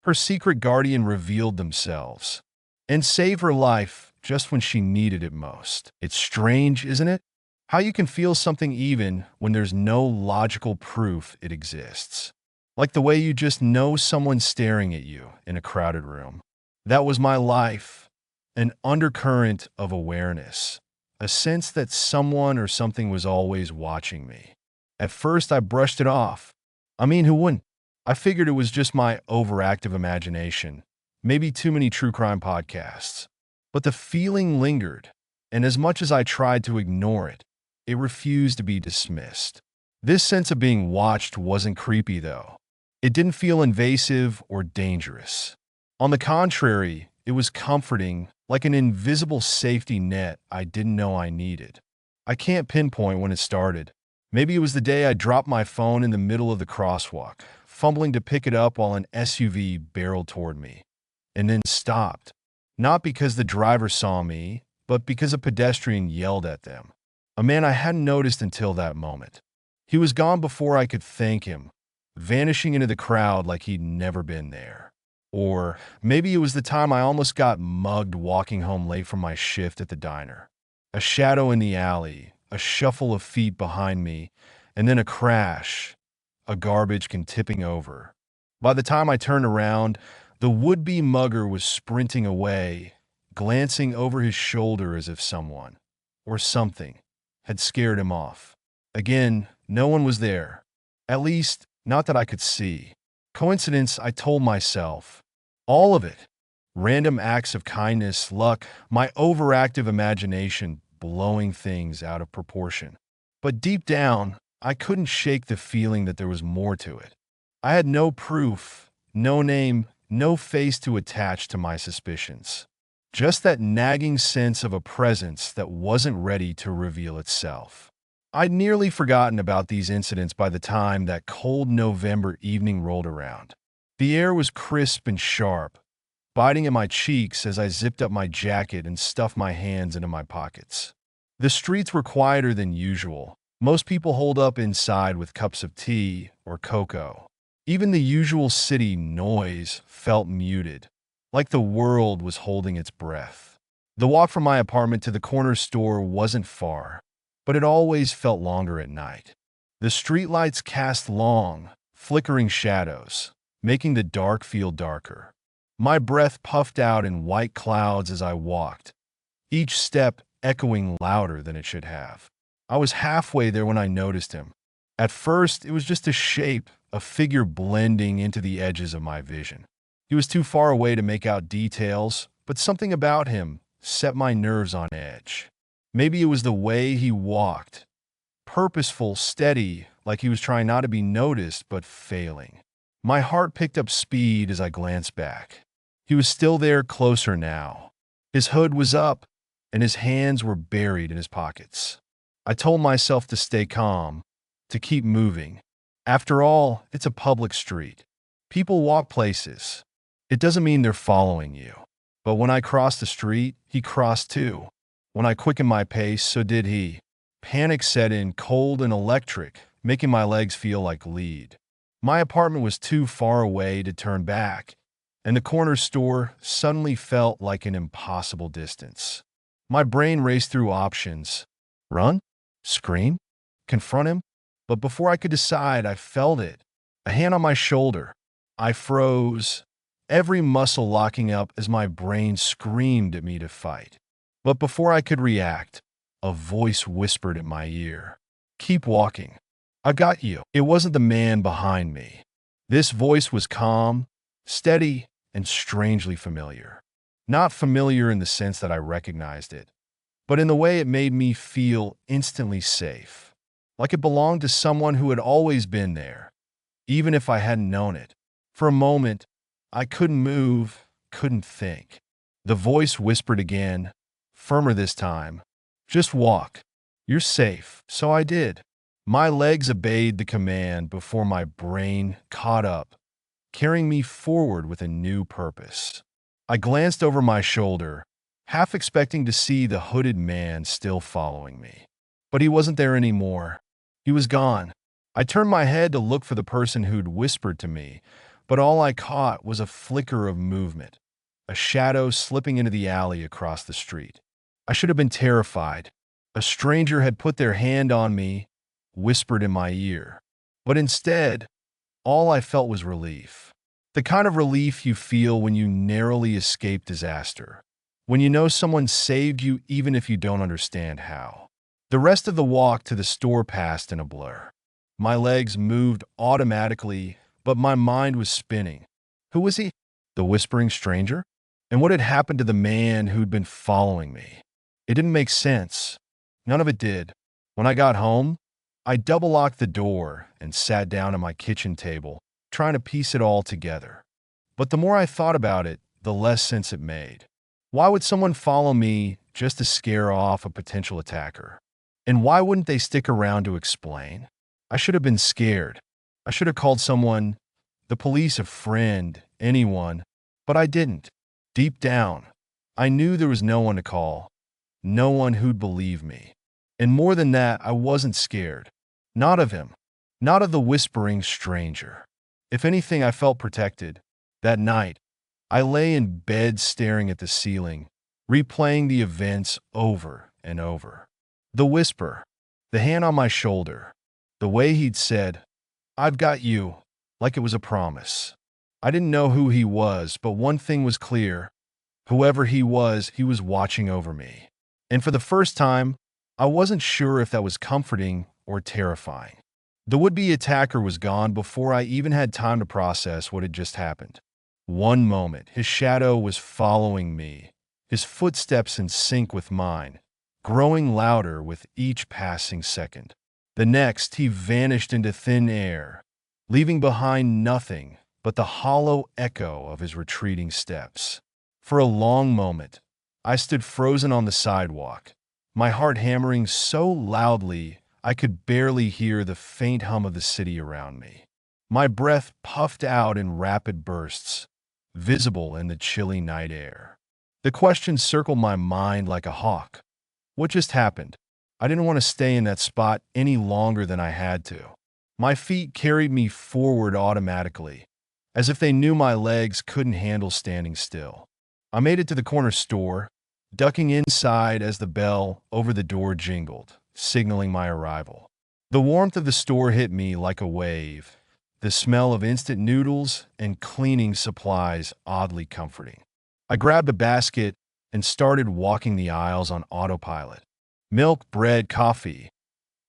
Her secret guardian revealed themselves and saved her life just when she needed it most. It's strange, isn't it? How you can feel something even when there's no logical proof it exists. Like the way you just know someone's staring at you in a crowded room. That was my life, an undercurrent of awareness, a sense that someone or something was always watching me. At first, I brushed it off. I mean, who wouldn't? I figured it was just my overactive imagination, maybe too many true crime podcasts. But the feeling lingered, and as much as I tried to ignore it, it refused to be dismissed. This sense of being watched wasn't creepy, though. It didn't feel invasive or dangerous. On the contrary, it was comforting, like an invisible safety net I didn't know I needed. I can't pinpoint when it started. Maybe it was the day I dropped my phone in the middle of the crosswalk, fumbling to pick it up while an SUV barreled toward me, and then stopped. Not because the driver saw me, but because a pedestrian yelled at them. A man I hadn't noticed until that moment. He was gone before I could thank him, vanishing into the crowd like he'd never been there. Or maybe it was the time I almost got mugged walking home late from my shift at the diner. A shadow in the alley, a shuffle of feet behind me, and then a crash, a garbage can tipping over. By the time I turned around, the would-be mugger was sprinting away, glancing over his shoulder as if someone, or something, had scared him off. Again, no one was there. At least, not that I could see. Coincidence, I told myself. All of it. Random acts of kindness, luck, my overactive imagination blowing things out of proportion. But deep down, I couldn't shake the feeling that there was more to it. I had no proof, no name, no face to attach to my suspicions. Just that nagging sense of a presence that wasn't ready to reveal itself. I'd nearly forgotten about these incidents by the time that cold November evening rolled around. The air was crisp and sharp, biting at my cheeks as I zipped up my jacket and stuffed my hands into my pockets. The streets were quieter than usual. Most people holed up inside with cups of tea or cocoa. Even the usual city noise felt muted, like the world was holding its breath. The walk from my apartment to the corner store wasn't far, but it always felt longer at night. The streetlights cast long, flickering shadows, making the dark feel darker. My breath puffed out in white clouds as I walked, each step echoing louder than it should have. I was halfway there when I noticed him. At first, it was just a shape, a figure blending into the edges of my vision. He was too far away to make out details, but something about him set my nerves on edge. Maybe it was the way he walked. Purposeful, steady, like he was trying not to be noticed, but failing. My heart picked up speed as I glanced back. He was still there, closer now. His hood was up, and his hands were buried in his pockets. I told myself to stay calm, to keep moving. After all, it's a public street. People walk places. It doesn't mean they're following you. But when I crossed the street, he crossed too. When I quickened my pace, so did he. Panic set in, cold and electric, making my legs feel like lead. My apartment was too far away to turn back, and the corner store suddenly felt like an impossible distance. My brain raced through options. Run? Scream? Confront him? But before I could decide, I felt it. A hand on my shoulder. I froze, every muscle locking up as my brain screamed at me to fight. But before I could react, a voice whispered in my ear. Keep walking. I got you. It wasn't the man behind me. This voice was calm, steady, and strangely familiar. Not familiar in the sense that I recognized it, but in the way it made me feel instantly safe. Like it belonged to someone who had always been there, even if I hadn't known it. For a moment, I couldn't move, couldn't think. The voice whispered again, firmer this time. Just walk. You're safe. So I did. My legs obeyed the command before my brain caught up, carrying me forward with a new purpose. I glanced over my shoulder, half expecting to see the hooded man still following me. But he wasn't there anymore. He was gone. I turned my head to look for the person who'd whispered to me, But all I caught was a flicker of movement, a shadow slipping into the alley across the street. I should have been terrified. A stranger had put their hand on me, whispered in my ear. But instead, all I felt was relief. The kind of relief you feel when you narrowly escape disaster, when you know someone saved you even if you don't understand how. The rest of the walk to the store passed in a blur. My legs moved automatically, but my mind was spinning. Who was he? The whispering stranger? And what had happened to the man who'd been following me? It didn't make sense. None of it did. When I got home, I double-locked the door and sat down at my kitchen table, trying to piece it all together. But the more I thought about it, the less sense it made. Why would someone follow me just to scare off a potential attacker? And why wouldn't they stick around to explain? I should have been scared. I should have called someone, the police, a friend, anyone, but I didn't. Deep down, I knew there was no one to call, no one who'd believe me. And more than that, I wasn't scared. Not of him. Not of the whispering stranger. If anything, I felt protected. That night, I lay in bed staring at the ceiling, replaying the events over and over. The whisper, the hand on my shoulder, the way he'd said, "I've got you," like it was a promise. I didn't know who he was, but one thing was clear. Whoever he was watching over me. And for the first time, I wasn't sure if that was comforting or terrifying. The would-be attacker was gone before I even had time to process what had just happened. One moment, his shadow was following me, his footsteps in sync with mine, growing louder with each passing second. The next, he vanished into thin air, leaving behind nothing but the hollow echo of his retreating steps. For a long moment, I stood frozen on the sidewalk, my heart hammering so loudly I could barely hear the faint hum of the city around me. My breath puffed out in rapid bursts, visible in the chilly night air. The question circled my mind like a hawk. What just happened? I didn't want to stay in that spot any longer than I had to. My feet carried me forward automatically, as if they knew my legs couldn't handle standing still. I made it to the corner store, ducking inside as the bell over the door jingled, signaling my arrival. The warmth of the store hit me like a wave, the smell of instant noodles and cleaning supplies oddly comforting. I grabbed a basket and started walking the aisles on autopilot. Milk, bread, coffee.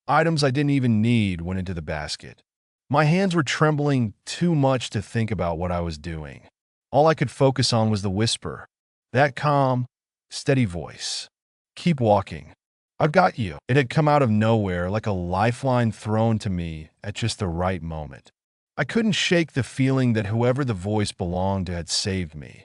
Items I didn't even need went into the basket. My hands were trembling too much to think about what I was doing. All I could focus on was the whisper, that calm, steady voice. Keep walking. I've got you. It had come out of nowhere like a lifeline thrown to me at just the right moment. I couldn't shake the feeling that whoever the voice belonged to had saved me,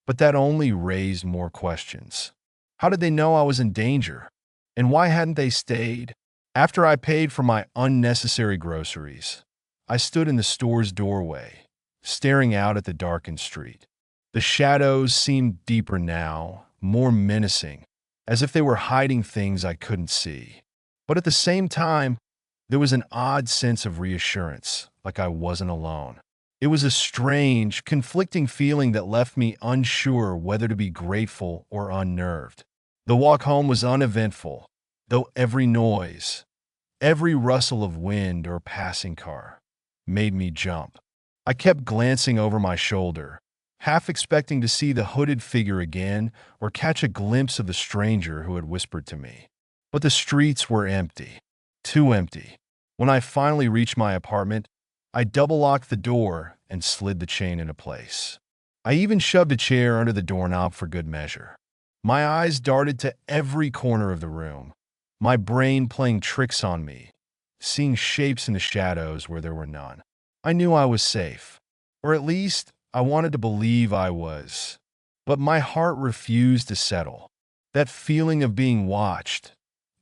but that only raised more questions. How did they know I was in danger? And why hadn't they stayed? After I paid for my unnecessary groceries, I stood in the store's doorway, staring out at the darkened street. The shadows seemed deeper now, more menacing, as if they were hiding things I couldn't see. But at the same time, there was an odd sense of reassurance, like I wasn't alone. It was a strange, conflicting feeling that left me unsure whether to be grateful or unnerved. The walk home was uneventful, though every noise, every rustle of wind or passing car, made me jump. I kept glancing over my shoulder, half expecting to see the hooded figure again or catch a glimpse of the stranger who had whispered to me. But the streets were empty, too empty. When I finally reached my apartment, I double-locked the door and slid the chain into place. I even shoved a chair under the doorknob for good measure. My eyes darted to every corner of the room, my brain playing tricks on me, seeing shapes in the shadows where there were none. I knew I was safe, or at least I wanted to believe I was. But my heart refused to settle. That feeling of being watched,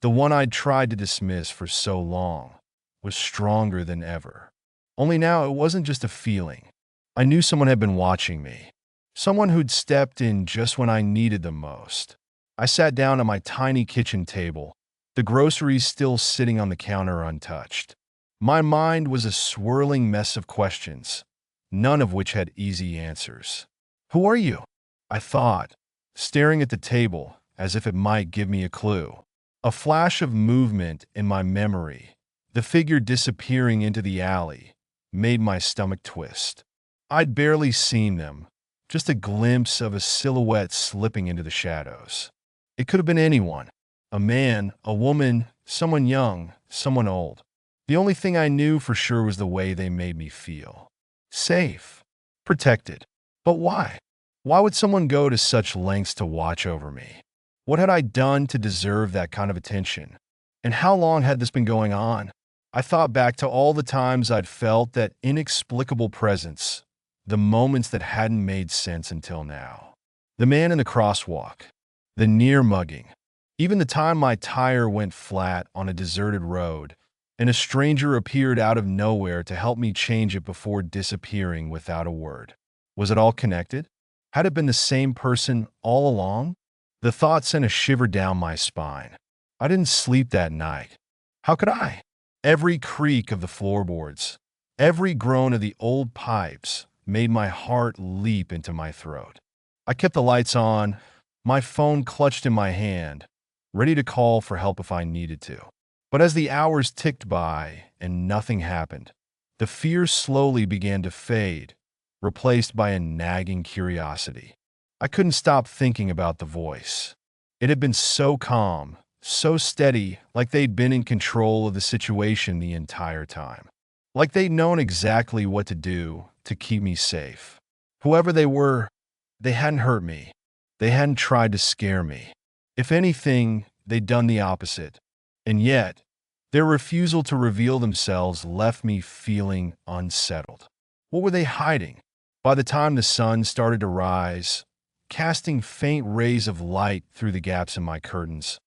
the one I'd tried to dismiss for so long, was stronger than ever. Only now it wasn't just a feeling. I knew someone had been watching me. Someone who'd stepped in just when I needed them most. I sat down at my tiny kitchen table, the groceries still sitting on the counter untouched. My mind was a swirling mess of questions, none of which had easy answers. "Who are you?" I thought, staring at the table as if it might give me a clue. A flash of movement in my memory, the figure disappearing into the alley, made my stomach twist. I'd barely seen them, just a glimpse of a silhouette slipping into the shadows. It could have been anyone, a man, a woman, someone young, someone old. The only thing I knew for sure was the way they made me feel. Safe, protected. But why? Why would someone go to such lengths to watch over me? What had I done to deserve that kind of attention? And how long had this been going on? I thought back to all the times I'd felt that inexplicable presence, the moments that hadn't made sense until now. The man in the crosswalk, the near mugging, even the time my tire went flat on a deserted road, and a stranger appeared out of nowhere to help me change it before disappearing without a word. Was it all connected? Had it been the same person all along? The thought sent a shiver down my spine. I didn't sleep that night. How could I? Every creak of the floorboards, every groan of the old pipes made my heart leap into my throat. I kept the lights on, my phone clutched in my hand, ready to call for help if I needed to. But as the hours ticked by and nothing happened, the fear slowly began to fade, replaced by a nagging curiosity. I couldn't stop thinking about the voice. It had been so calm, so steady, like they'd been in control of the situation the entire time. Like they'd known exactly what to do to keep me safe. Whoever they were, they hadn't hurt me. They hadn't tried to scare me. If anything, they'd done the opposite. And yet, their refusal to reveal themselves left me feeling unsettled. What were they hiding? By the time the sun started to rise, casting faint rays of light through the gaps in my curtains,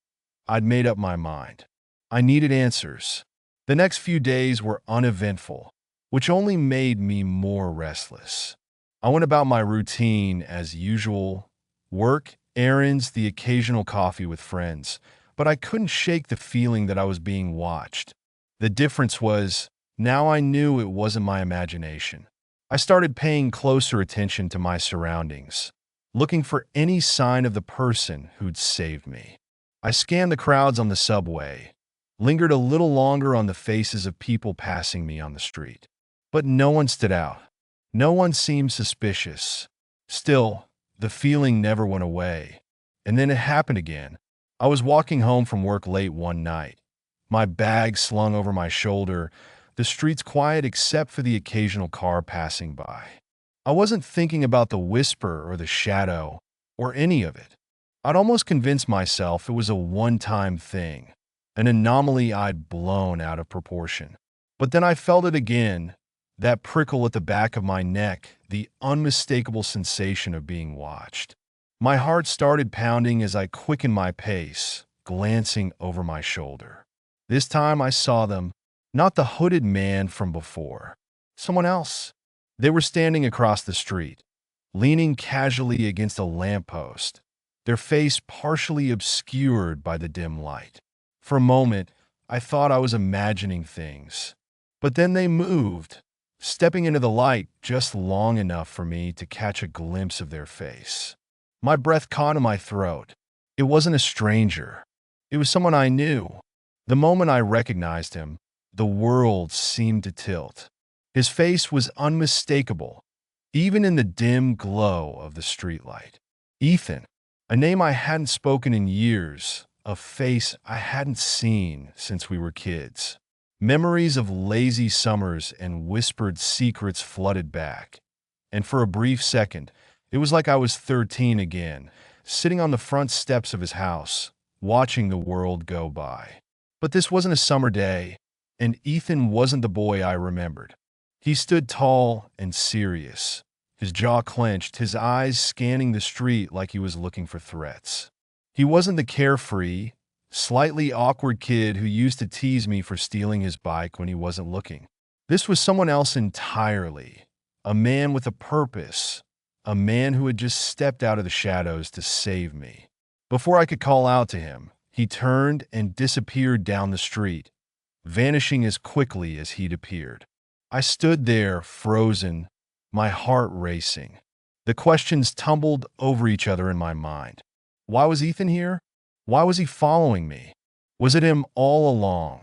I'd made up my mind. I needed answers. The next few days were uneventful, which only made me more restless. I went about my routine as usual: work, errands, the occasional coffee with friends, but I couldn't shake the feeling that I was being watched. The difference was, now I knew it wasn't my imagination. I started paying closer attention to my surroundings, looking for any sign of the person who'd saved me. I scanned the crowds on the subway, lingered a little longer on the faces of people passing me on the street. But no one stood out. No one seemed suspicious. Still, the feeling never went away. And then it happened again. I was walking home from work late one night, my bag slung over my shoulder, the streets quiet except for the occasional car passing by. I wasn't thinking about the whisper or the shadow or any of it. I'd almost convinced myself it was a one-time thing, an anomaly I'd blown out of proportion. But then I felt it again, that prickle at the back of my neck, the unmistakable sensation of being watched. My heart started pounding as I quickened my pace, glancing over my shoulder. This time I saw them, not the hooded man from before. Someone else. They were standing across the street, leaning casually against a lamppost, their face partially obscured by the dim light. For a moment, I thought I was imagining things. But then they moved, stepping into the light just long enough for me to catch a glimpse of their face. My breath caught in my throat. It wasn't a stranger. It was someone I knew. The moment I recognized him, the world seemed to tilt. His face was unmistakable, even in the dim glow of the streetlight. Ethan, a name I hadn't spoken in years, a face I hadn't seen since we were kids. Memories of lazy summers and whispered secrets flooded back. And for a brief second, it was like I was 13 again, sitting on the front steps of his house, watching the world go by. But this wasn't a summer day, and Ethan wasn't the boy I remembered. He stood tall and serious, his jaw clenched, his eyes scanning the street like he was looking for threats. He wasn't the carefree, slightly awkward kid who used to tease me for stealing his bike when he wasn't looking. This was someone else entirely, a man with a purpose, a man who had just stepped out of the shadows to save me. Before I could call out to him, he turned and disappeared down the street, vanishing as quickly as he'd appeared. I stood there, frozen, my heart racing. The questions tumbled over each other in my mind. Why was Ethan here? Why was he following me? Was it him all along?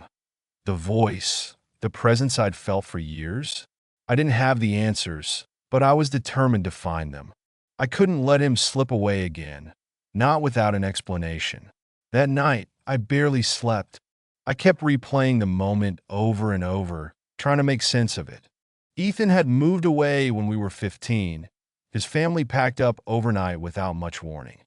The voice, the presence I'd felt for years? I didn't have the answers, but I was determined to find them. I couldn't let him slip away again, not without an explanation. That night, I barely slept. I kept replaying the moment over and over, trying to make sense of it. Ethan had moved away when we were 15. His family packed up overnight without much warning.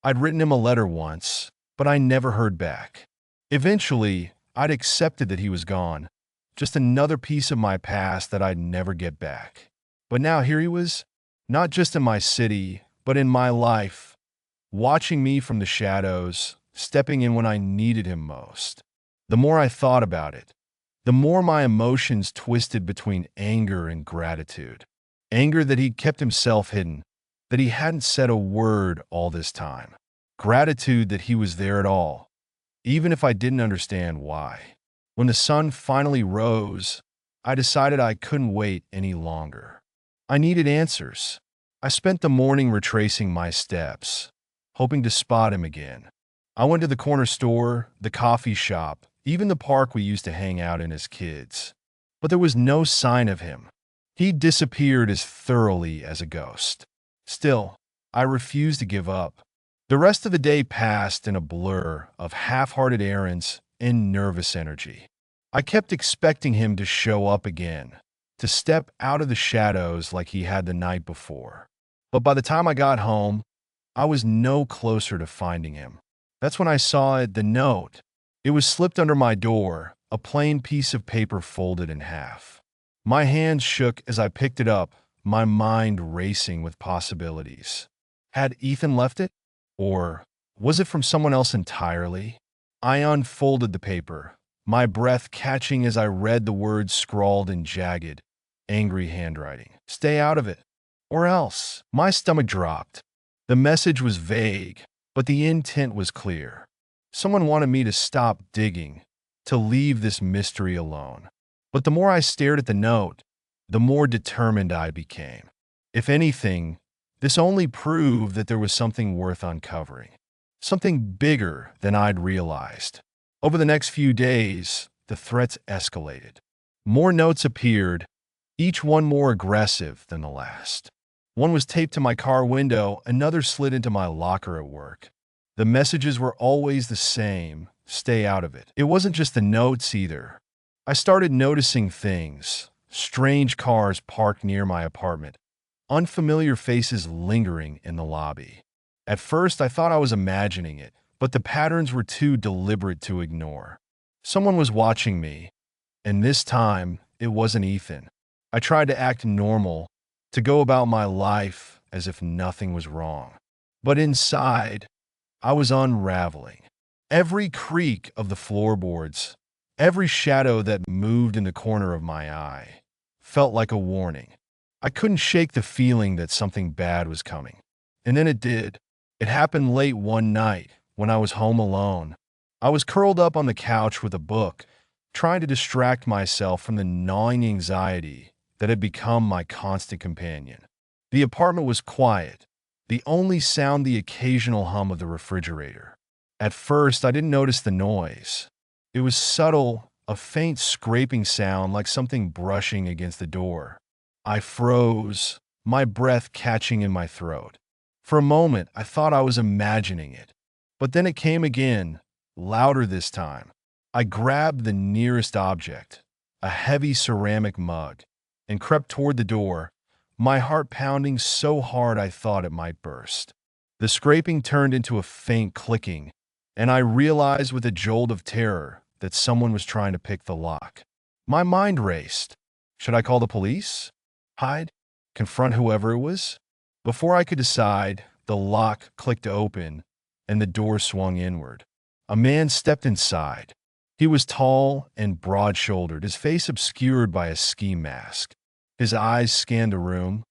I'd written him a letter once, but I never heard back. Eventually, I'd accepted that he was gone, just another piece of my past that I'd never get back. But now here he was, not just in my city, but in my life, watching me from the shadows, stepping in when I needed him most. The more I thought about it, the more my emotions twisted between anger and gratitude. Anger that he'd kept himself hidden, that he hadn't said a word all this time. Gratitude that he was there at all, even if I didn't understand why. When the sun finally rose, I decided I couldn't wait any longer. I needed answers. I spent the morning retracing my steps, hoping to spot him again. I went to the corner store, the coffee shop, even the park we used to hang out in as kids. But there was no sign of him. He disappeared as thoroughly as a ghost. Still, I refused to give up. The rest of the day passed in a blur of half-hearted errands and nervous energy. I kept expecting him to show up again, to step out of the shadows like he had the night before. But by the time I got home, I was no closer to finding him. That's when I saw it, the note. It was slipped under my door, a plain piece of paper folded in half. My hands shook as I picked it up, my mind racing with possibilities. Had Ethan left it? Or was it from someone else entirely? I unfolded the paper, my breath catching as I read the words scrawled in jagged, angry handwriting. Stay out of it, or else. My stomach dropped. The message was vague, but the intent was clear. Someone wanted me to stop digging, to leave this mystery alone. But the more I stared at the note, the more determined I became. If anything, this only proved that there was something worth uncovering. Something bigger than I'd realized. Over the next few days, the threats escalated. More notes appeared, each one more aggressive than the last. One was taped to my car window, another slid into my locker at work. The messages were always the same: stay out of it. It wasn't just the notes either. I started noticing things: strange cars parked near my apartment, unfamiliar faces lingering in the lobby. At first, I thought I was imagining it, but the patterns were too deliberate to ignore. Someone was watching me, and this time, it wasn't Ethan. I tried to act normal, to go about my life as if nothing was wrong. But inside, I was unraveling. Every creak of the floorboards, every shadow that moved in the corner of my eye, felt like a warning. I couldn't shake the feeling that something bad was coming. And then it did. It happened late one night when I was home alone. I was curled up on the couch with a book, trying to distract myself from the gnawing anxiety that had become my constant companion. The apartment was quiet, the only sound the occasional hum of the refrigerator. At first, I didn't notice the noise. It was subtle, a faint scraping sound like something brushing against the door. I froze, my breath catching in my throat. For a moment, I thought I was imagining it. But then it came again, louder this time. I grabbed the nearest object, a heavy ceramic mug, and crept toward the door, my heart pounding so hard I thought it might burst. The scraping turned into a faint clicking, and I realized with a jolt of terror that someone was trying to pick the lock. My mind raced. Should I call the police? Hide? Confront whoever it was? Before I could decide, the lock clicked open, and the door swung inward. A man stepped inside. He was tall and broad-shouldered, his face obscured by a ski mask. His eyes scanned the room,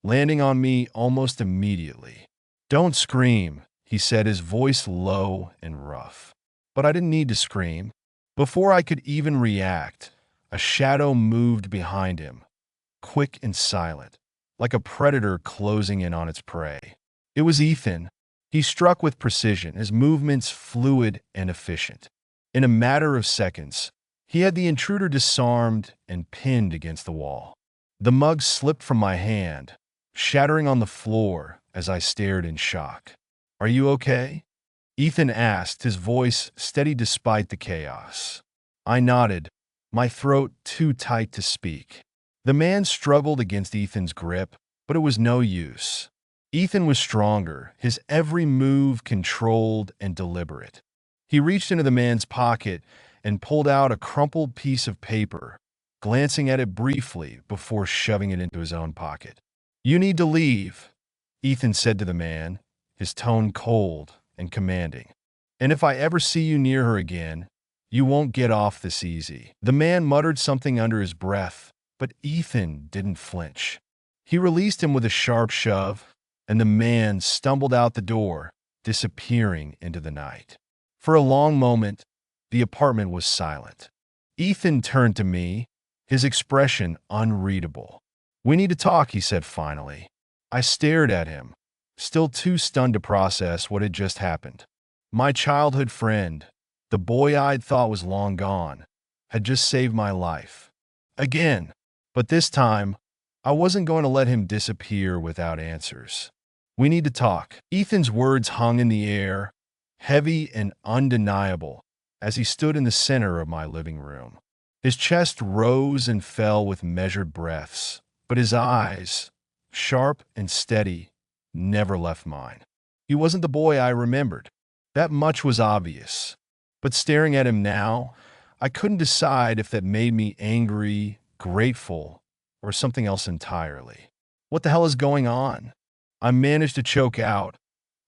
landing on me almost immediately. "Don't scream," he said, his voice low and rough. But I didn't need to scream. Before I could even react, a shadow moved behind him, quick and silent. like a predator closing in on its prey. It was Ethan. He struck with precision, his movements fluid and efficient. In a matter of seconds, he had the intruder disarmed and pinned against the wall. The mug slipped from my hand, shattering on the floor as I stared in shock. "Are you okay?" Ethan asked, his voice steady despite the chaos. I nodded, my throat too tight to speak. The man struggled against Ethan's grip, but it was no use. Ethan was stronger, his every move controlled and deliberate. He reached into the man's pocket and pulled out a crumpled piece of paper, glancing at it briefly before shoving it into his own pocket. "You need to leave," Ethan said to the man, his tone cold and commanding. "And if I ever see you near her again, you won't get off this easy." The man muttered something under his breath, but Ethan didn't flinch. He released him with a sharp shove, and the man stumbled out the door, disappearing into the night. For a long moment, the apartment was silent. Ethan turned to me, his expression unreadable. "We need to talk," he said finally. I stared at him, still too stunned to process what had just happened. My childhood friend, the boy I'd thought was long gone, had just saved my life. Again. But this time, I wasn't going to let him disappear without answers. "We need to talk." Ethan's words hung in the air, heavy and undeniable, as he stood in the center of my living room. His chest rose and fell with measured breaths, but his eyes, sharp and steady, never left mine. He wasn't the boy I remembered. That much was obvious. But staring at him now, I couldn't decide if that made me angry, grateful, or something else entirely. "What the hell is going on?" I managed to choke out,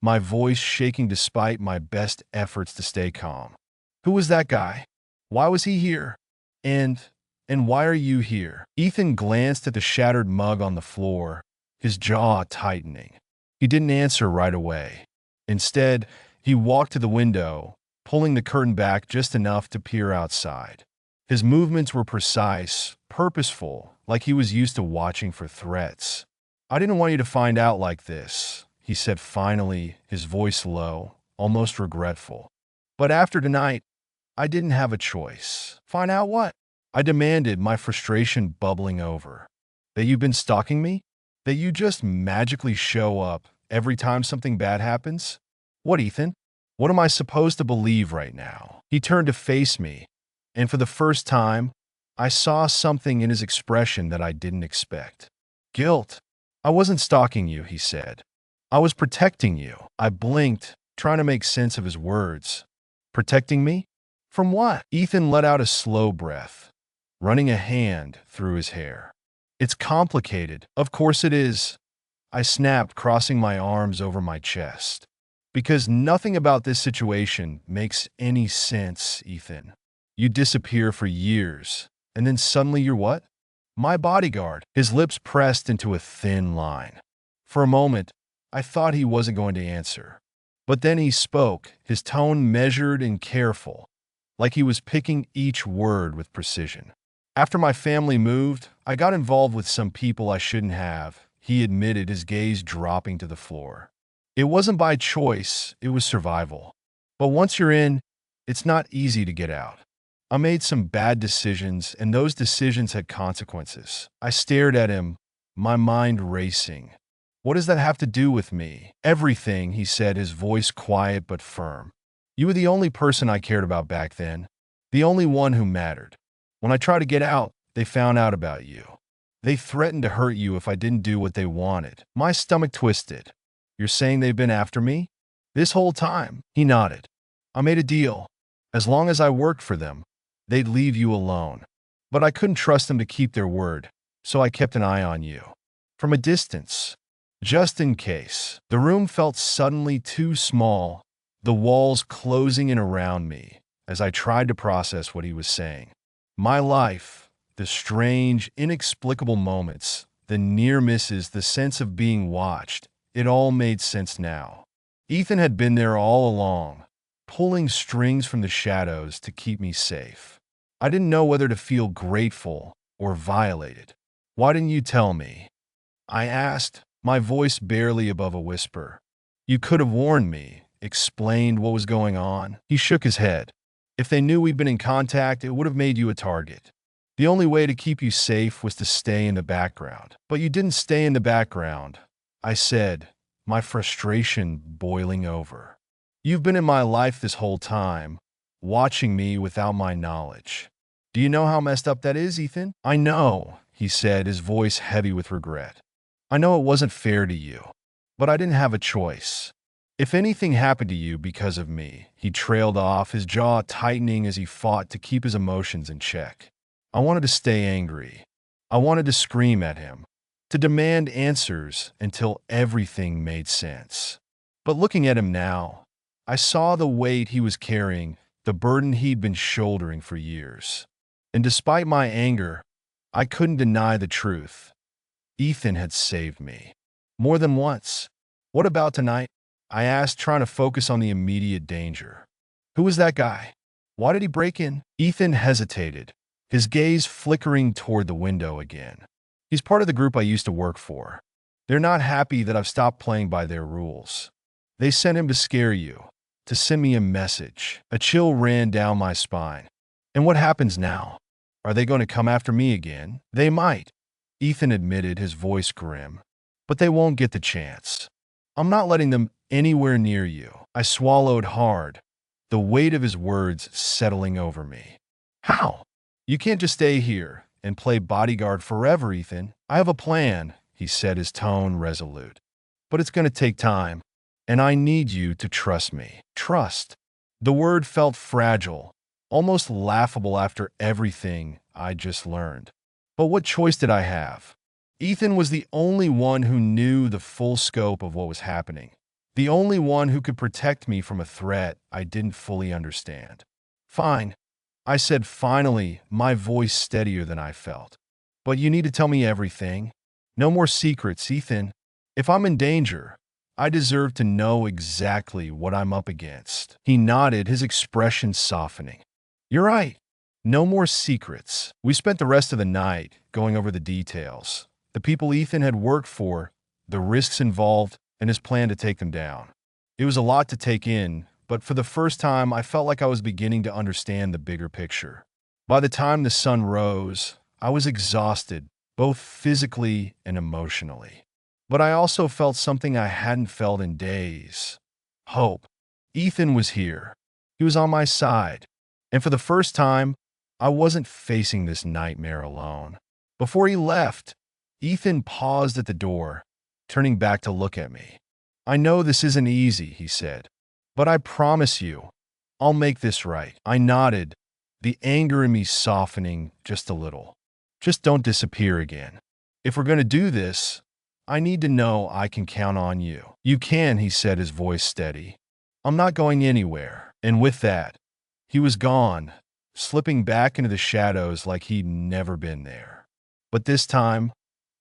my voice shaking despite my best efforts to stay calm. "Who was that guy? Why was he here? And why are you here?" Ethan glanced at the shattered mug on the floor, his jaw tightening. He didn't answer right away. Instead, he walked to the window, pulling the curtain back just enough to peer outside. His movements were precise, purposeful, like he was used to watching for threats. "I didn't want you to find out like this," he said finally, his voice low, almost regretful. "But after tonight, I didn't have a choice." "Find out what?" I demanded, my frustration bubbling over. "That you've been stalking me? That you just magically show up every time something bad happens? What, Ethan? What am I supposed to believe right now?" He turned to face me, and for the first time, I saw something in his expression that I didn't expect. "Guilt." "I wasn't stalking you," he said. "I was protecting you." I blinked, trying to make sense of his words. "Protecting me? From what?" Ethan let out a slow breath, running a hand through his hair. "It's complicated." "Of course it is," I snapped, crossing my arms over my chest. "Because nothing about this situation makes any sense, Ethan. You disappear for years, and then suddenly you're what? My bodyguard." His lips pressed into a thin line. For a moment, I thought he wasn't going to answer. But then he spoke, his tone measured and careful, like he was picking each word with precision. "After my family moved, I got involved with some people I shouldn't have," he admitted, his gaze dropping to the floor. "It wasn't by choice, it was survival. But once you're in, it's not easy to get out. I made some bad decisions, and those decisions had consequences." I stared at him, my mind racing. "What does that have to do with me?" "Everything," he said, his voice quiet but firm. "You were the only person I cared about back then, the only one who mattered. When I tried to get out, they found out about you. They threatened to hurt you if I didn't do what they wanted." My stomach twisted. "You're saying they've been after me? This whole time?" He nodded. "I made a deal. As long as I worked for them, they'd leave you alone. But I couldn't trust them to keep their word, so I kept an eye on you. From a distance, just in case." The room felt suddenly too small, the walls closing in around me, as I tried to process what he was saying. My life, the strange, inexplicable moments, the near misses, the sense of being watched, it all made sense now. Ethan had been there all along, pulling strings from the shadows to keep me safe. I didn't know whether to feel grateful or violated. "Why didn't you tell me?" I asked, my voice barely above a whisper. You could have warned me, explained what was going on. He shook his head. If they knew we'd been in contact, it would have made you a target. The only way to keep you safe was to stay in the background. But you didn't stay in the background, I said, my frustration boiling over. You've been in my life this whole time, watching me without my knowledge. Do you know how messed up that is, Ethan? I know, he said, his voice heavy with regret. I know it wasn't fair to you, but I didn't have a choice. If anything happened to you because of me, he trailed off, his jaw tightening as he fought to keep his emotions in check. I wanted to stay angry. I wanted to scream at him, to demand answers until everything made sense. But looking at him now, I saw the weight he was carrying, the burden he'd been shouldering for years. And despite my anger, I couldn't deny the truth. Ethan had saved me. More than once. What about tonight? I asked, trying to focus on the immediate danger. Who was that guy? Why did he break in? Ethan hesitated, his gaze flickering toward the window again. He's part of the group I used to work for. They're not happy that I've stopped playing by their rules. They sent him to scare you, to send me a message. A chill ran down my spine. And what happens now? Are they going to come after me again? They might, Ethan admitted, his voice grim. But they won't get the chance. I'm not letting them anywhere near you. I swallowed hard, the weight of his words settling over me. How? You can't just stay here and play bodyguard forever, Ethan. I have a plan, he said, his tone resolute. But it's going to take time, and I need you to trust me. Trust. The word felt fragile, almost laughable after everything I just learned. But what choice did I have? Ethan was the only one who knew the full scope of what was happening. The only one who could protect me from a threat I didn't fully understand. Fine, I said finally, my voice steadier than I felt. But you need to tell me everything. No more secrets, Ethan. If I'm in danger, I deserve to know exactly what I'm up against. He nodded, his expression softening. You're right. No more secrets. We spent the rest of the night going over the details. The people Ethan had worked for, the risks involved, and his plan to take them down. It was a lot to take in, but for the first time, I felt like I was beginning to understand the bigger picture. By the time the sun rose, I was exhausted, both physically and emotionally. But I also felt something I hadn't felt in days. Hope. Ethan was here. He was on my side. And for the first time, I wasn't facing this nightmare alone. Before he left, Ethan paused at the door, turning back to look at me. I know this isn't easy, he said, but I promise you, I'll make this right. I nodded, the anger in me softening just a little. Just don't disappear again. If we're going to do this, I need to know I can count on you. You can, he said, his voice steady. I'm not going anywhere. And with that, he was gone, slipping back into the shadows like he'd never been there. But this time,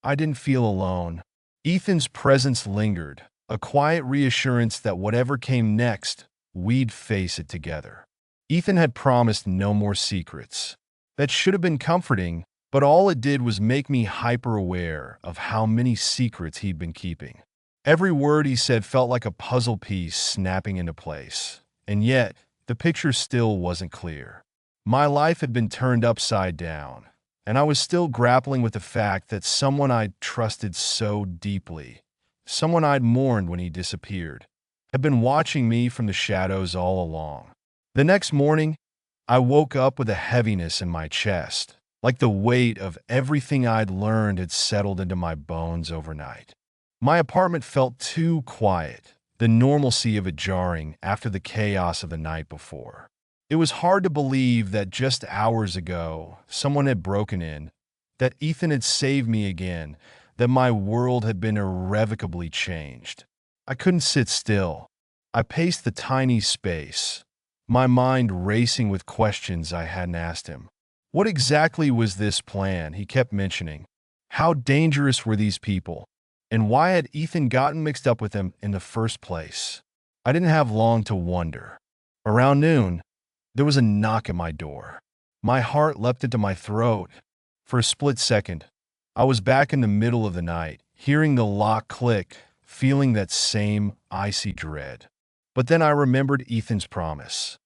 I didn't feel alone. Ethan's presence lingered, a quiet reassurance that whatever came next, we'd face it together. Ethan had promised no more secrets. That should have been comforting, but all it did was make me hyper-aware of how many secrets he'd been keeping. Every word he said felt like a puzzle piece snapping into place, and yet the picture still wasn't clear. My life had been turned upside down, and I was still grappling with the fact that someone I'd trusted so deeply, someone I'd mourned when he disappeared, had been watching me from the shadows all along. The next morning, I woke up with a heaviness in my chest, like the weight of everything I'd learned had settled into my bones overnight. My apartment felt too quiet, the normalcy of it jarring after the chaos of the night before. It was hard to believe that just hours ago, someone had broken in, that Ethan had saved me again, that my world had been irrevocably changed. I couldn't sit still. I paced the tiny space, my mind racing with questions I hadn't asked him. What exactly was this plan he kept mentioning? How dangerous were these people? And why had Ethan gotten mixed up with them in the first place? I didn't have long to wonder. Around noon, there was a knock at my door. My heart leapt into my throat. For a split second, I was back in the middle of the night, hearing the lock click, feeling that same icy dread. But then I remembered Ethan's promise.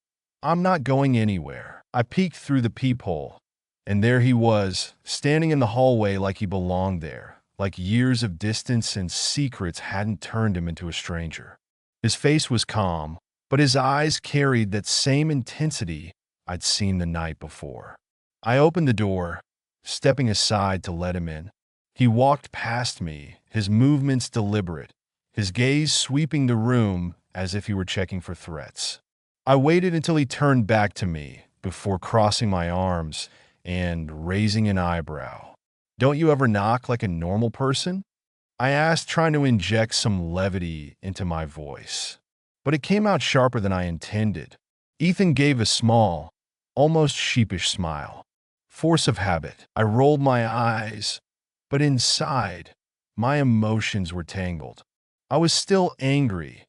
I'm not going anywhere. I peeked through the peephole, and there he was, standing in the hallway like he belonged there, like years of distance and secrets hadn't turned him into a stranger. His face was calm, but his eyes carried that same intensity I'd seen the night before. I opened the door, stepping aside to let him in. He walked past me, his movements deliberate, his gaze sweeping the room as if he were checking for threats. I waited until he turned back to me before crossing my arms and raising an eyebrow. "Don't you ever knock like a normal person?" I asked, trying to inject some levity into my voice. But it came out sharper than I intended. Ethan gave a small, almost sheepish smile. Force of habit. I rolled my eyes, but inside, my emotions were tangled. I was still angry.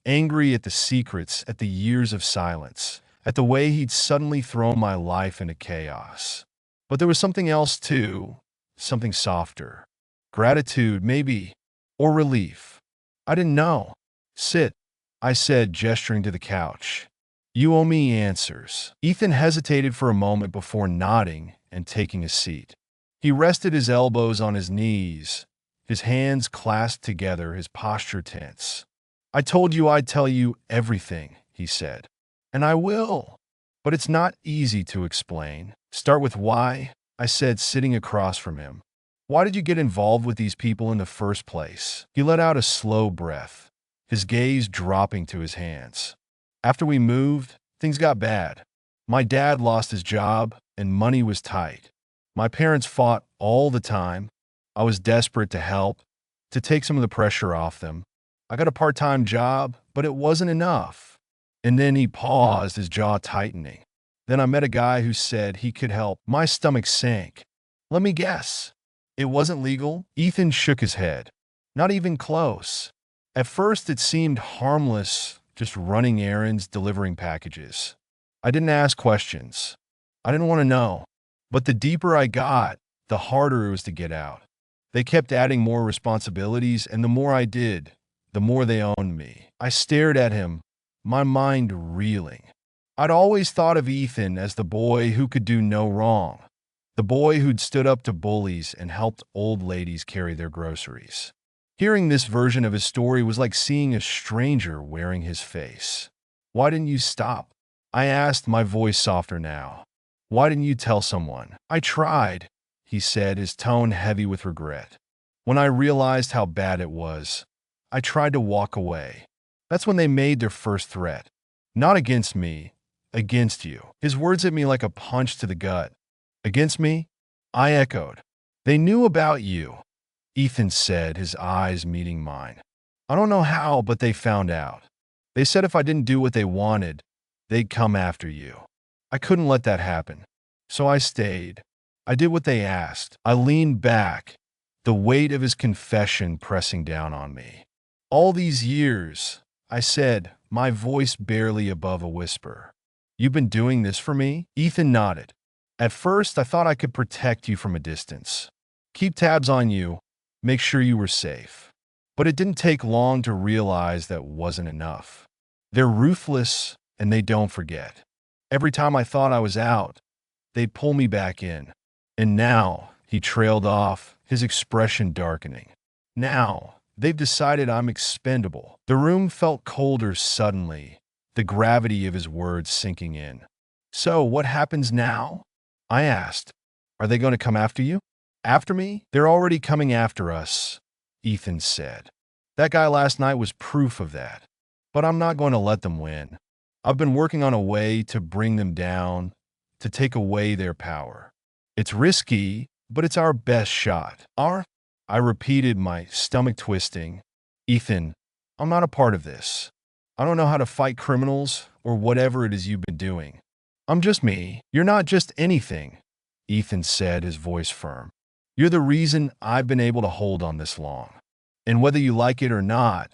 Angry at the secrets, at the years of silence, at the way he'd suddenly thrown my life into chaos. But there was something else too, something softer. Gratitude, maybe, or relief. I didn't know. "Sit," I said, gesturing to the couch. "You owe me answers." Ethan hesitated for a moment before nodding and taking a seat. He rested his elbows on his knees, his hands clasped together, his posture tense. "I told you I'd tell you everything," he said. "And I will. But it's not easy to explain." "Start with why," I said, sitting across from him. "Why did you get involved with these people in the first place?" He let out a slow breath, his gaze dropping to his hands. "After we moved, things got bad. My dad lost his job, and money was tight. My parents fought all the time. I was desperate to help, to take some of the pressure off them. I got a part-time job, but it wasn't enough." And then he paused, his jaw tightening. "Then I met a guy who said he could help." My stomach sank. "Let me guess. It wasn't legal?" Ethan shook his head. "Not even close. At first it seemed harmless, just running errands, delivering packages. I didn't ask questions. I didn't want to know. But the deeper I got, the harder it was to get out. They kept adding more responsibilities, and the more I did, the more they owned me." I stared at him, my mind reeling. I'd always thought of Ethan as the boy who could do no wrong, the boy who'd stood up to bullies and helped old ladies carry their groceries. Hearing this version of his story was like seeing a stranger wearing his face. "Why didn't you stop?" I asked, my voice softer now. "Why didn't you tell someone?" "I tried," he said, his tone heavy with regret. "When I realized how bad it was, I tried to walk away. That's when they made their first threat. Not against me, against you." His words hit me like a punch to the gut. "Against me?" I echoed. "They knew about you," Ethan said, his eyes meeting mine. "I don't know how, but they found out. They said if I didn't do what they wanted, they'd come after you. I couldn't let that happen. So I stayed. I did what they asked." I leaned back, the weight of his confession pressing down on me. "All these years," I said, my voice barely above a whisper. "You've been doing this for me?" Ethan nodded. "At first, I thought I could protect you from a distance. Keep tabs on you, make sure you were safe. But it didn't take long to realize that wasn't enough. They're ruthless, and they don't forget. Every time I thought I was out, they'd pull me back in. And now," he trailed off, his expression darkening. "Now, they've decided I'm expendable." The room felt colder suddenly, the gravity of his words sinking in. "So, what happens now?" I asked. "Are they going to come after you?" "After me? They're already coming after us," Ethan said. "That guy last night was proof of that. But I'm not going to let them win. I've been working on a way to bring them down, to take away their power. It's risky, but it's our best shot." I repeated, my stomach twisting. "Ethan, I'm not a part of this. I don't know how to fight criminals or whatever it is you've been doing. I'm just me." "You're not just anything," Ethan said, his voice firm. "You're the reason I've been able to hold on this long. And whether you like it or not,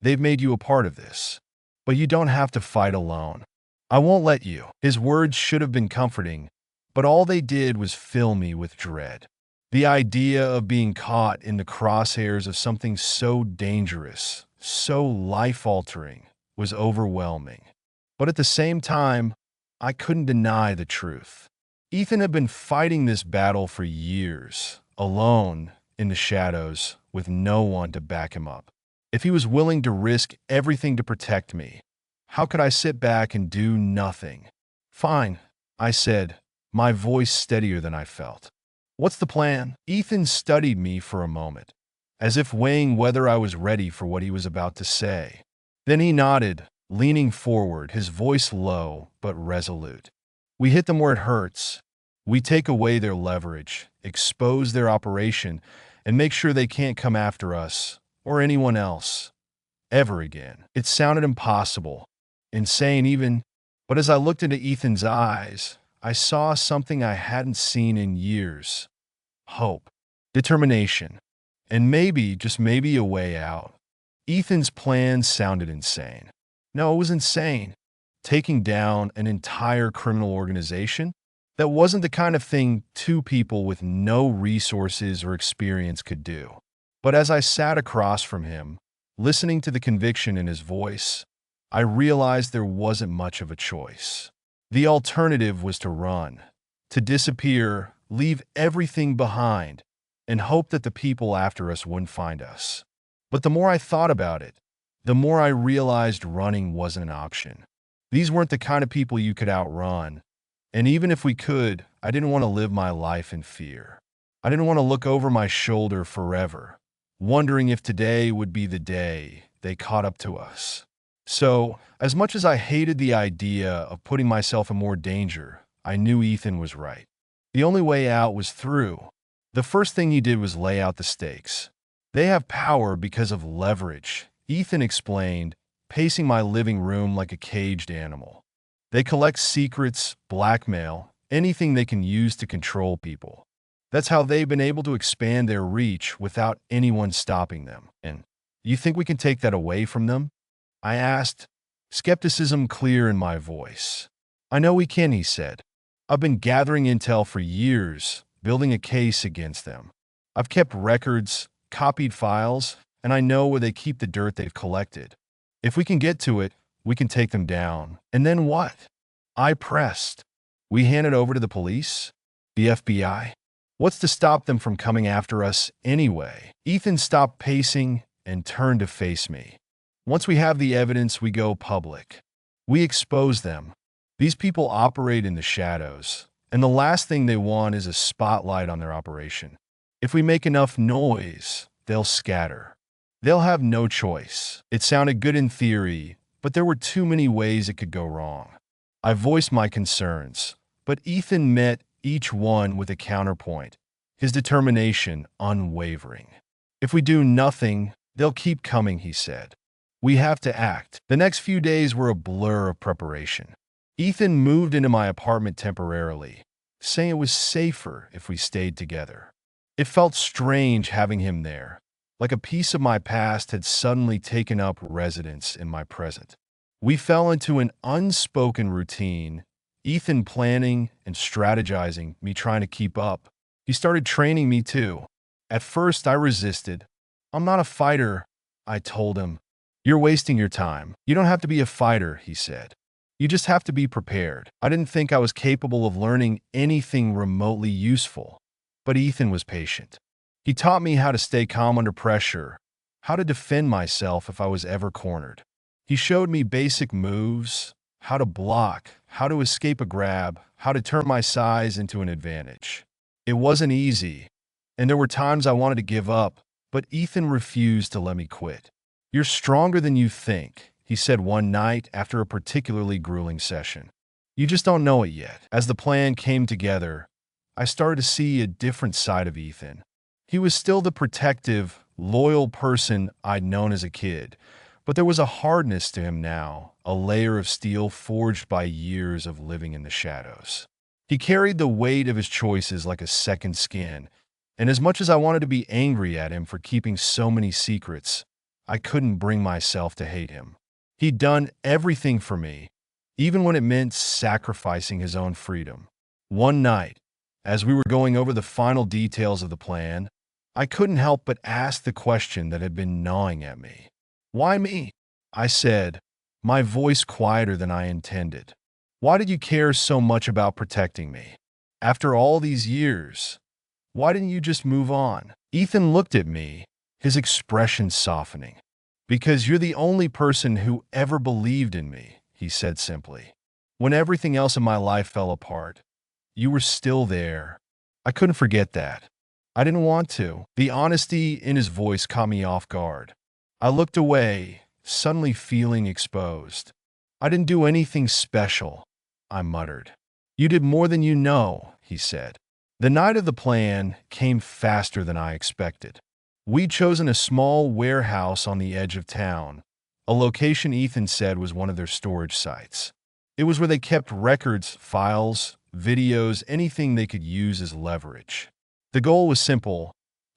they've made you a part of this. But you don't have to fight alone. I won't let you." His words should have been comforting, but all they did was fill me with dread. The idea of being caught in the crosshairs of something so dangerous, so life-altering, was overwhelming. But at the same time, I couldn't deny the truth. Ethan had been fighting this battle for years, alone, in the shadows, with no one to back him up. If he was willing to risk everything to protect me, how could I sit back and do nothing? Fine, I said, my voice steadier than I felt. What's the plan? Ethan studied me for a moment, as if weighing whether I was ready for what he was about to say. Then he nodded, leaning forward, his voice low but resolute. We hit them where it hurts. We take away their leverage, expose their operation, and make sure they can't come after us, or anyone else, ever again. It sounded impossible, insane even, but as I looked into Ethan's eyes, I saw something I hadn't seen in years. Hope, determination, and maybe, just maybe, a way out. Ethan's plan sounded insane. No, it was insane. Taking down an entire criminal organization? That wasn't the kind of thing two people with no resources or experience could do. But as I sat across from him, listening to the conviction in his voice, I realized there wasn't much of a choice. The alternative was to run, to disappear, leave everything behind, and hope that the people after us wouldn't find us. But the more I thought about it, the more I realized running wasn't an option. These weren't the kind of people you could outrun, and even if we could, I didn't want to live my life in fear. I didn't want to look over my shoulder forever, wondering if today would be the day they caught up to us. So, as much as I hated the idea of putting myself in more danger, I knew Ethan was right. The only way out was through. The first thing he did was lay out the stakes. They have power because of leverage, Ethan explained, pacing my living room like a caged animal. They collect secrets, blackmail, anything they can use to control people. That's how they've been able to expand their reach without anyone stopping them. And you think we can take that away from them? I asked, skepticism clear in my voice. I know we can, he said. I've been gathering intel for years, building a case against them. I've kept records, copied files, and I know where they keep the dirt they've collected. If we can get to it, we can take them down. And then what? I pressed. We hand it over to the police? The FBI? What's to stop them from coming after us anyway? Ethan stopped pacing and turned to face me. Once we have the evidence, we go public. We expose them. These people operate in the shadows, and the last thing they want is a spotlight on their operation. If we make enough noise, they'll scatter. They'll have no choice. It sounded good in theory, but there were too many ways it could go wrong. I voiced my concerns, but Ethan met each one with a counterpoint, his determination unwavering. If we do nothing, they'll keep coming, he said. We have to act. The next few days were a blur of preparation. Ethan moved into my apartment temporarily, saying it was safer if we stayed together. It felt strange having him there, like a piece of my past had suddenly taken up residence in my present. We fell into an unspoken routine, Ethan planning and strategizing, me trying to keep up. He started training me too. At first, I resisted. I'm not a fighter, I told him. You're wasting your time. You don't have to be a fighter, he said. You just have to be prepared. I didn't think I was capable of learning anything remotely useful. But Ethan was patient. He taught me how to stay calm under pressure, how to defend myself if I was ever cornered. He showed me basic moves, how to block, how to escape a grab, how to turn my size into an advantage. It wasn't easy, and there were times I wanted to give up, but Ethan refused to let me quit. You're stronger than you think, he said one night after a particularly grueling session. You just don't know it yet. As the plan came together, I started to see a different side of Ethan. He was still the protective, loyal person I'd known as a kid, but there was a hardness to him now, a layer of steel forged by years of living in the shadows. He carried the weight of his choices like a second skin, and as much as I wanted to be angry at him for keeping so many secrets, I couldn't bring myself to hate him. He'd done everything for me, even when it meant sacrificing his own freedom. One night, As we were going over the final details of the plan, I couldn't help but ask the question that had been gnawing at me. Why me? I said, my voice quieter than I intended. Why did you care so much about protecting me? After all these years, why didn't you just move on? Ethan looked at me, his expression softening. Because you're the only person who ever believed in me, he said simply. When everything else in my life fell apart, you were still there. I couldn't forget that. I didn't want to. The honesty in his voice caught me off guard. I looked away, suddenly feeling exposed. I didn't do anything special, I muttered. You did more than you know, he said. The night of the plan came faster than I expected. We'd chosen a small warehouse on the edge of town, a location Ethan said was one of their storage sites. It was where they kept records, files, videos, anything they could use as leverage. The goal was simple: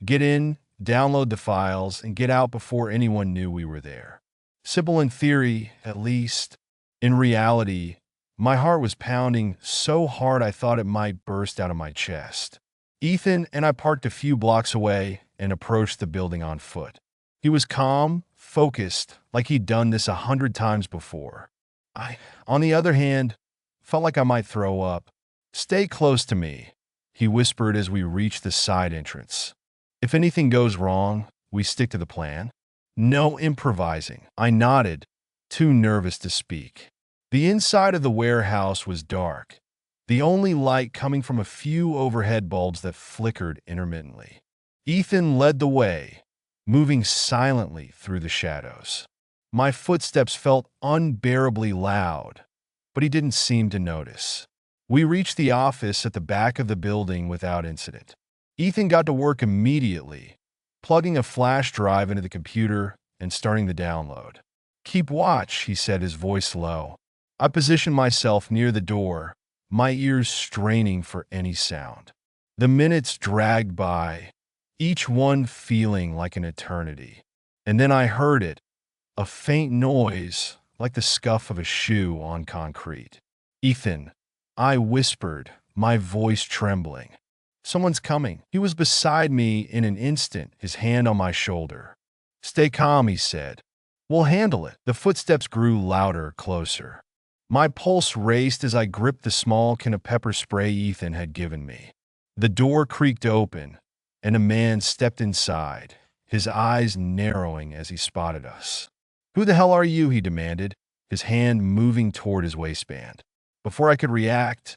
get in, download the files, and get out before anyone knew we were there. Simple in theory, at least. In reality, my heart was pounding so hard I thought it might burst out of my chest. Ethan and I parked a few blocks away and approached the building on foot. He was calm, focused, like he'd done this 100 times before. I, on the other hand, felt like I might throw up. Stay close to me, he whispered as we reached the side entrance. If anything goes wrong, we stick to the plan. No improvising. I nodded, too nervous to speak. The inside of the warehouse was dark, the only light coming from a few overhead bulbs that flickered intermittently. Ethan led the way, moving silently through the shadows. My footsteps felt unbearably loud, but he didn't seem to notice. We reached the office at the back of the building without incident. Ethan got to work immediately, plugging a flash drive into the computer and starting the download. Keep watch, he said, his voice low. I positioned myself near the door, my ears straining for any sound. The minutes dragged by, each one feeling like an eternity. And then I heard it, a faint noise like the scuff of a shoe on concrete. Ethan, I whispered, my voice trembling. Someone's coming. He was beside me in an instant, his hand on my shoulder. Stay calm, he said. We'll handle it. The footsteps grew louder, closer. My pulse raced as I gripped the small can of pepper spray Ethan had given me. The door creaked open, and a man stepped inside, his eyes narrowing as he spotted us. Who the hell are you? He demanded, his hand moving toward his waistband. Before I could react,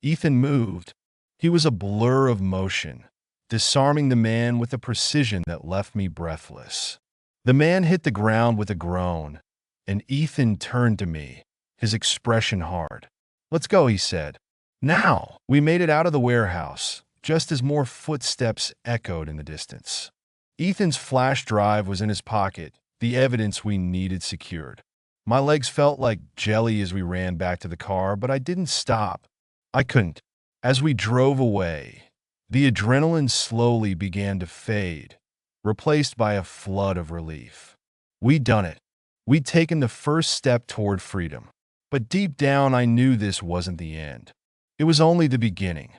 Ethan moved. He was a blur of motion, disarming the man with a precision that left me breathless. The man hit the ground with a groan, and Ethan turned to me, his expression hard. Let's go, he said. Now! We made it out of the warehouse, just as more footsteps echoed in the distance. Ethan's flash drive was in his pocket, the evidence we needed secured. My legs felt like jelly as we ran back to the car, but I didn't stop. I couldn't. As we drove away, the adrenaline slowly began to fade, replaced by a flood of relief. We'd done it. We'd taken the first step toward freedom. But deep down, I knew this wasn't the end. It was only the beginning.